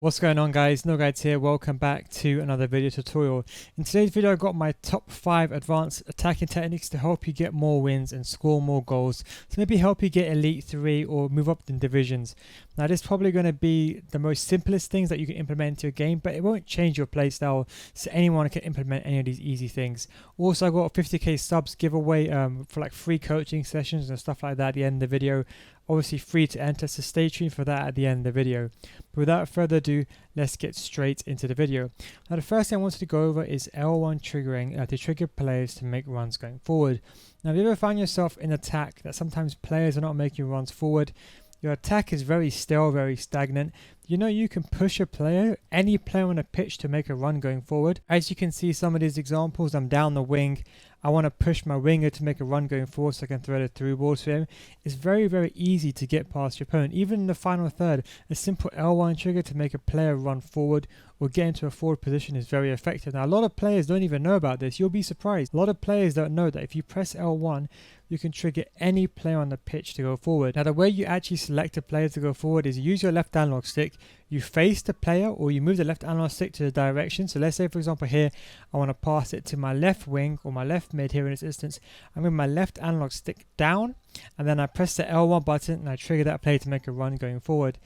What's going on, guys? No Guides here. Welcome back to another video tutorial. In today's video I got my top 5 advanced attacking techniques to help you get more wins and score more goals, to maybe help you get Elite 3 or move up in divisions. Now this is probably going to be the most simplest things that you can implement into your game, but it won't change your playstyle, so anyone can implement any of these easy things. Also, I got a 50k subs giveaway for like free coaching sessions and stuff like that at the end of the video. Obviously free to enter, so stay tuned for that at the end of the video. But without further ado, let's get straight into the video. Now the first thing I wanted to go over is L1 triggering to trigger players to make runs going forward. Now if you ever find yourself in attack that sometimes players are not making runs forward, your attack is very stale, very stagnant, you know you can push a player, any player on a pitch, to make a run going forward. As you can see some of these examples, I'm down the wing, I want to push my winger to make a run going forward so I can thread a through ball to him. It's very, very easy to get past your opponent. Even in the final third, a simple L1 trigger to make a player run forward or get into a forward position is very effective. Now a lot of players don't even know about this. You'll be surprised. A lot of players don't know that if you press L1, you can trigger any player on the pitch to go forward. Now the way you actually select a player to go forward is you use your left analog stick, you face the player or you move the left analog stick to the direction. So let's say for example here, I want to pass it to my left wing or my left mid here in this instance. I move my left analog stick down and then I press the L1 button and I trigger that player to make a run going forward.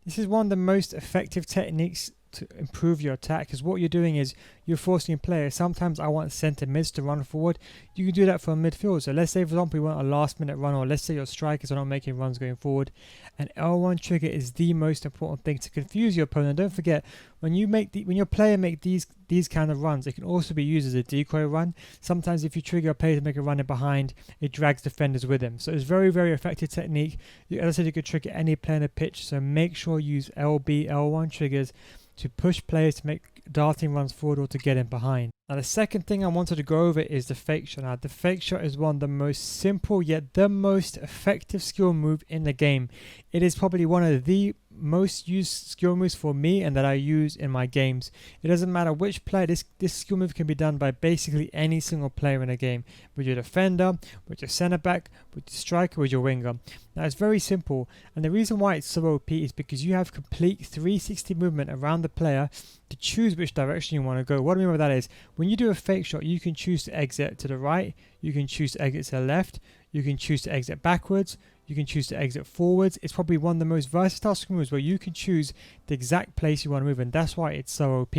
This is one of the most effective techniques to improve your attack, because what you're doing is you're forcing a player. Sometimes I want centre mids to run forward. You can do that for a midfield. So let's say for example you want a last minute run, or let's say your strikers are not making runs going forward. An L1 trigger is the most important thing to confuse your opponent. Don't forget, when your player make these kind of runs, it can also be used as a decoy run. Sometimes if you trigger a player to make a run in behind, it drags defenders with him. So it's very, very effective technique. As I said, you could trigger any player in the pitch, so make sure you use LB, L1 triggers to push players to make darting runs forward or to get in behind. Now the second thing I wanted to go over is the fake shot. Now the fake shot is one of the most simple yet the most effective skill move in the game. It is probably one of the most used skill moves for me and that I use in my games. It doesn't matter which player, this skill move can be done by basically any single player in a game, with your defender, with your centre back, with your striker, with your winger. Now it's very simple, and the reason why it's so OP is because you have complete 360 movement around the player to choose which direction you want to go. What I mean by that is, when you do a fake shot, you can choose to exit to the right, you can choose to exit to the left, you can choose to exit backwards, you can choose to exit forwards. It's probably one of the most versatile skill moves where you can choose the exact place you want to move, and that's why it's so OP.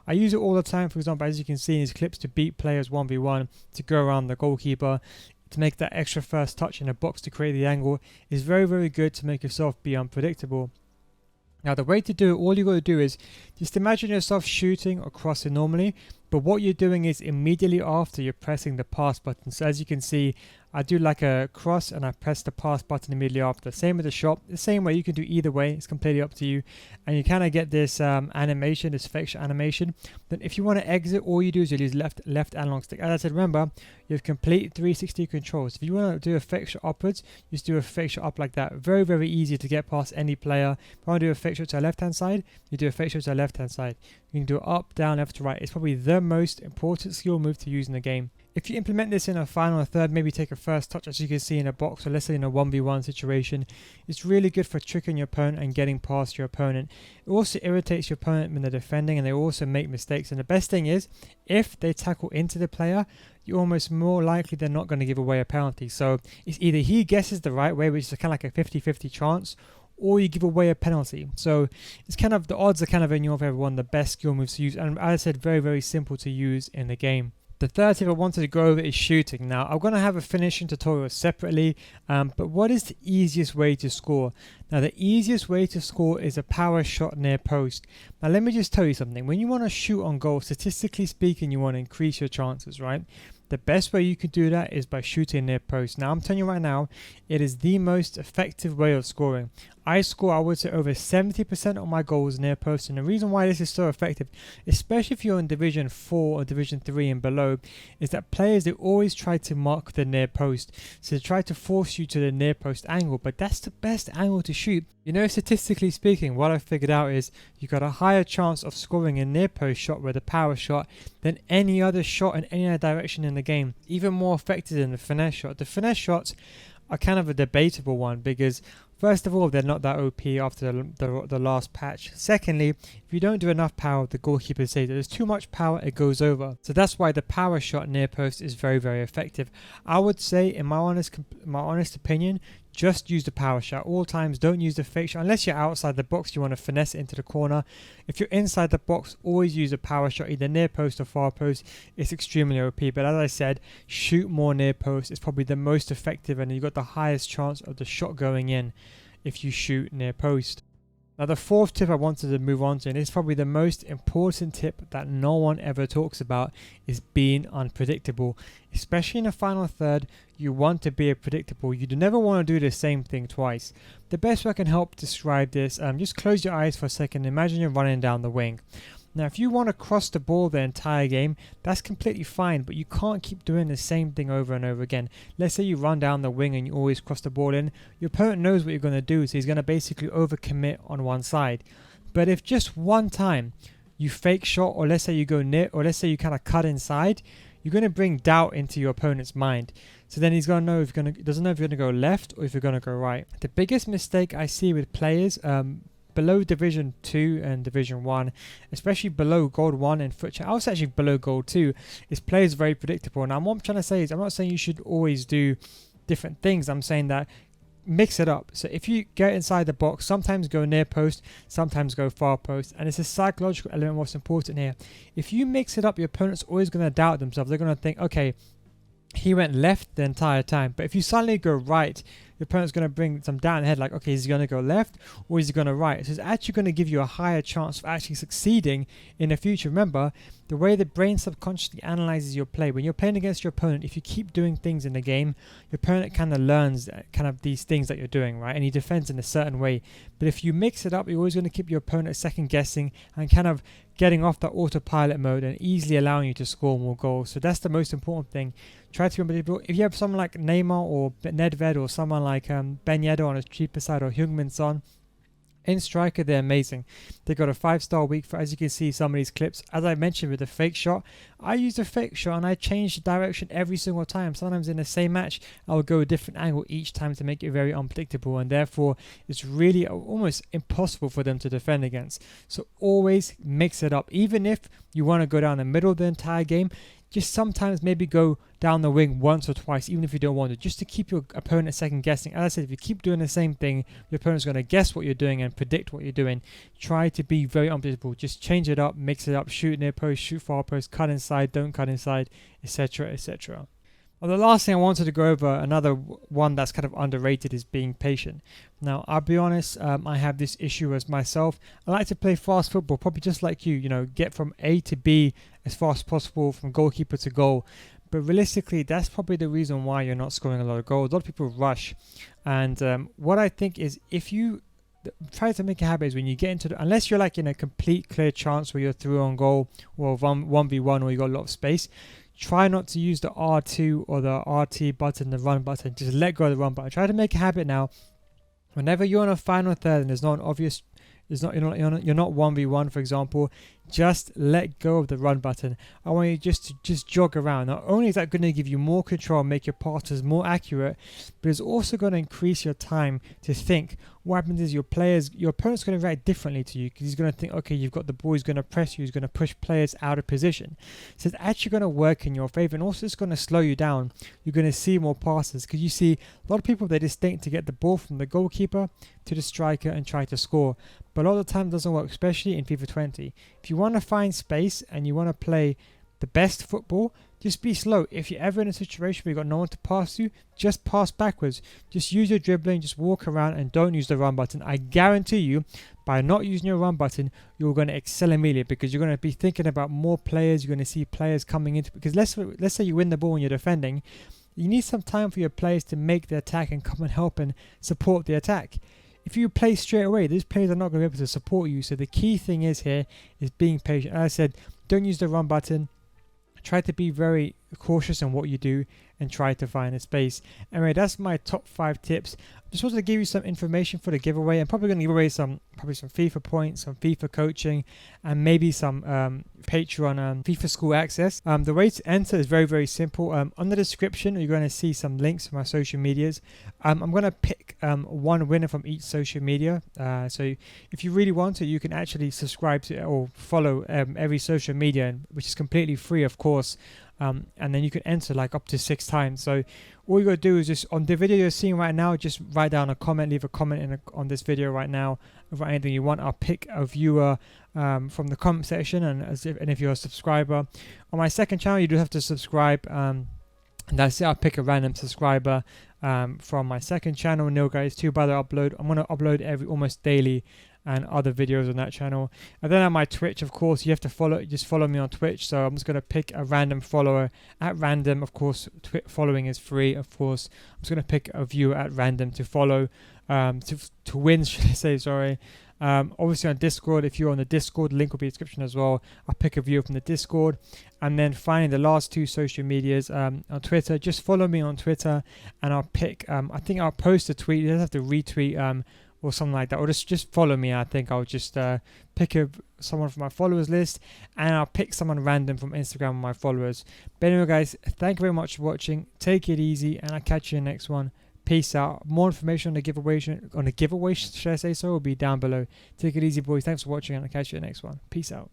I use it all the time, for example, as you can see in these clips, to beat players 1v1, to go around the goalkeeper, to make that extra first touch in a box to create the angle. Is very, very good to make yourself be unpredictable. Now the way to do it, all you got to do is just imagine yourself shooting or crossing normally, but what you're doing is immediately after you're pressing the pass button. So as you can see, I do like a cross and I press the pass button immediately after. Same with the shot, the same way. You can do either way, it's completely up to you. And you kind of get this animation, this fake shot animation. Then if you want to exit, all you do is you use left analog stick. As I said, remember, you have complete 360 controls. If you want to do a fake shot upwards, you just do a fake shot up like that. Very, very easy to get past any player. If you want to do a fake shot to the left hand side, you do a fake shot to the left hand side. You can do it up, down, left to right. It's probably the most important skill move to use in the game. If you implement this in a final or third, maybe take a first touch, as you can see in a box, or let's say in a 1v1 situation, it's really good for tricking your opponent and getting past your opponent. It also irritates your opponent when they're defending, and they also make mistakes. And the best thing is, if they tackle into the player, you're almost more likely they're not going to give away a penalty. So it's either he guesses the right way, which is kind of like a 50-50 chance, or you give away a penalty. So it's kind of, the odds are kind of in your favor. One of the best skill moves to use, and as I said, very, very simple to use in the game. The third tip I wanted to go over is shooting. Now I'm going to have a finishing tutorial separately, but what is the easiest way to score? Now the easiest way to score is a power shot near post. Now let me just tell you something. When you want to shoot on goal, statistically speaking, you want to increase your chances, right? The best way you can do that is by shooting near post. Now I'm telling you right now, it is the most effective way of scoring. I score, I would say, over 70% of my goals near post, and the reason why this is so effective, especially if you're in Division 4 or Division 3 and below, is that players, they always try to mark the near post, so they try to force you to the near post angle, but that's the best angle to shoot. You know, statistically speaking, what I figured out is you got a higher chance of scoring a near post shot with a power shot than any other shot in any other direction in the game, even more effective than the finesse shot. The finesse shots are kind of a debatable one, because First of all, they're not that OP after the last patch. Secondly, if you don't do enough power, the goalkeeper says there's too much power, it goes over. So that's why the power shot near post is very, very effective. I would say, in my honest opinion, just use the power shot all times. Don't use the fake shot unless you're outside the box. You want to finesse it into the corner. If you're inside the box, always use a power shot, either near post or far post. It's extremely OP. But as I said, shoot more near post. It's probably the most effective, and you've got the highest chance of the shot going in if you shoot near post. Now, the fourth tip I wanted to move on to, and it's probably the most important tip that no one ever talks about, is being unpredictable. Especially in the final third, you want to be predictable. You never want to do the same thing twice. The best way I can help describe this, just close your eyes for a second. Imagine you're running down the wing. Now, if you want to cross the ball the entire game, that's completely fine, but you can't keep doing the same thing over and over again. Let's say you run down the wing and you always cross the ball in. Your opponent knows what you're going to do, so he's going to basically overcommit on one side. But if just one time you fake shot, or let's say you go near, or let's say you kind of cut inside, you're going to bring doubt into your opponent's mind. So then he's going to know if you're going to, doesn't know if you're going to go left or if you're going to go right. The biggest mistake I see with players, below Division 2 and Division 1, especially below Gold 1 and FUTCHAMPS, I was actually below Gold 2, is players very predictable. Now, what I'm trying to say is, I'm not saying you should always do different things. I'm saying that mix it up. So if you get inside the box, sometimes go near post, sometimes go far post, and it's a psychological element what's important here. If you mix it up, your opponent's always going to doubt themselves. They're going to think, okay, he went left the entire time. But if you suddenly go right, your opponent's going to bring some doubt in the head, like, okay, is he going to go left or is he going to right? So it's actually going to give you a higher chance of actually succeeding in the future. Remember, the way the brain subconsciously analyzes your play, when you're playing against your opponent, if you keep doing things in the game, your opponent kind of learns kind of these things that you're doing, right? And he defends in a certain way. But if you mix it up, you're always going to keep your opponent second guessing and kind of getting off that autopilot mode and easily allowing you to score more goals. So that's the most important thing. Try to be unbelievable. If you have someone like Neymar or Nedved or someone like Ben Yedder on a cheaper side, or Heung-min Son, in striker, they're amazing. They've got a 5-star weak foot. As you can see some of these clips, as I mentioned with the fake shot, I use a fake shot and I change the direction every single time. Sometimes in the same match, I will go a different angle each time to make it very unpredictable, and therefore it's really almost impossible for them to defend against. So always mix it up. Even if you want to go down the middle of the entire game, just sometimes maybe go down the wing once or twice, even if you don't want to, just to keep your opponent second guessing. As I said, if you keep doing the same thing, your opponent's going to guess what you're doing and predict what you're doing. Try to be very unpredictable. Just change it up, mix it up, shoot near post, shoot far post, cut inside, don't cut inside, etc., etc. Well, the last thing I wanted to go over, another one that's kind of underrated, is being patient. Now, I'll be honest, I have this issue as myself. I like to play fast football, probably just like you know, get from A to B as fast as possible, from goalkeeper to goal. But realistically, that's probably the reason why you're not scoring a lot of goals. A lot of people rush. And what I think is, if you try to make a habit, is when you get into the, unless you're like in a complete clear chance where you're through on goal, or 1v1, or you got a lot of space, try not to use the R2 or the RT button, the run button. Just let go of the run button. Try to make a habit now. Whenever you're on a final third and there's not an obvious, you're not 1v1, for example, just let go of the run button. I want you just to jog around. Not only is that going to give you more control and make your passes more accurate, but it's also going to increase your time to think. What happens is your opponent's going to react differently to you, because he's going to think, okay, you've got the ball, he's going to press you, he's going to push players out of position. So it's actually going to work in your favor, and also it's going to slow you down. You're going to see more passes, because you see a lot of people, they just think to get the ball from the goalkeeper to the striker and try to score. But a lot of the time it doesn't work, especially in FIFA 20. If you want to find space and you want to play the best football, just be slow. If you're ever in a situation where you've got no one to pass to, just pass backwards. Just use your dribbling, just walk around and don't use the run button. I guarantee you, by not using your run button, you're going to excel immediately, because you're going to be thinking about more players. You're going to see players coming into, because let's say you win the ball when you're defending. You need some time for your players to make the attack and come and help and support the attack. If you play straight away, these players are not going to be able to support you. So the key thing is here is being patient. As I said, don't use the run button. Try to be very, cautious in what you do and try to find a space. Anyway, that's my top 5 tips. Just wanted to give you some information for the giveaway. I'm probably going to give away some FIFA points, some FIFA coaching, and maybe some Patreon FIFA school access. The way to enter is very, very simple. On the description, you're going to see some links to my social medias. I'm going to pick one winner from each social media. So if you really want to, you can actually subscribe to or follow every social media, which is completely free, of course. And then you can enter like up to 6 times. So all you gotta do is just on the video you're seeing right now, just write down a comment, leave a comment on this video right now, write anything you want. I'll pick a viewer from the comment section, and if you're a subscriber on my second channel, you do have to subscribe. And that's it. I'll pick a random subscriber from my second channel, Neil Guys 2. By the upload, I'm gonna upload almost daily and other videos on that channel. And then on my Twitch, of course, you have to just follow me on Twitch. So I'm just going to pick a random follower at random. Of course, following is free. Of course, I'm just going to pick a viewer at random to follow, to win, should I say, sorry. Obviously on Discord, if you're on the Discord, link will be in the description as well. I'll pick a viewer from the Discord. And then finally, the last 2 social medias, on Twitter, just follow me on Twitter, and I'll pick, I think I'll post a tweet. You don't have to retweet, or something like that, or just follow me. I think I'll just pick someone from my followers list, and I'll pick someone random from Instagram on my followers. But anyway, guys, thank you very much for watching. Take it easy, and I'll catch you in the next one. Peace out. More information on the giveaway, should I say so, will be down below. Take it easy, boys. Thanks for watching, and I'll catch you in the next one. Peace out.